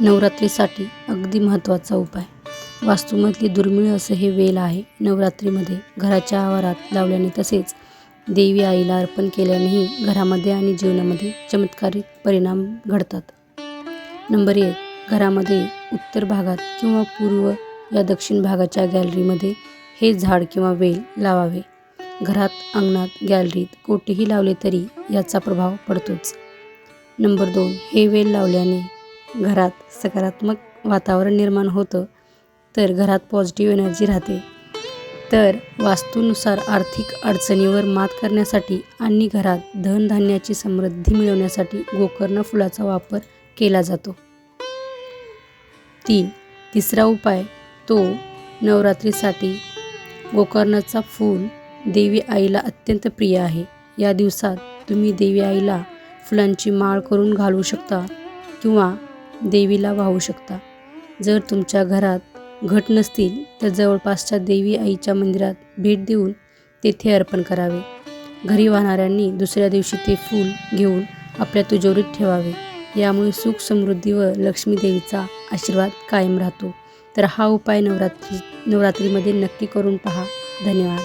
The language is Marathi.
नवरात्रीसाठी अगदी महत्त्वाचा उपाय. वास्तूमधली दुर्मिळ असं हे वेल आहे. नवरात्रीमध्ये घराच्या आवारात लावल्याने तसेच देवी आईला अर्पण केल्यानेही घरामध्ये आणि जीवनामध्ये चमत्कारिक परिणाम घडतात. नंबर 1. घरामध्ये उत्तर भागात किंवा पूर्व या दक्षिण भागाच्या गॅलरीमध्ये हे झाड किंवा वेल लावावे. घरात, अंगणात, गॅलरीत कोठेही लावले तरी याचा प्रभाव पडतोच. नंबर 2. हे वेल लावल्याने घरात सकारात्मक वातावरण निर्माण होतं, तर घरात पॉझिटिव्ह एनर्जी राहते. तर वास्तूनुसार आर्थिक अडचणीवर मात करण्यासाठी आणि घरात धनधान्याची समृद्धी मिळवण्यासाठी गोकर्ण फुलाचा वापर केला जातो. 3. तिसरा उपाय तो नवरात्रीसाठी गोकर्णाचा फूल देवी आईला अत्यंत प्रिय आहे. या दिवसात तुम्ही देवी आईला फुलांची माळ करून घालू शकता किंवा देवीला वाहू शकता. जर तुमच्या घरात घट नसतील तर जवळपासच्या देवी आईच्या मंदिरात भेट देऊन तेथे अर्पण करावे. घरी वाहणाऱ्यांनी दुसऱ्या दिवशी ते फूल घेऊन आपल्या तिजोरीत ठेवावे. यामुळे सुख, समृद्धी व लक्ष्मी देवीचा आशीर्वाद कायम राहतो. तर हा उपाय नवरात्रीमध्ये नक्की करून पहा. धन्यवाद.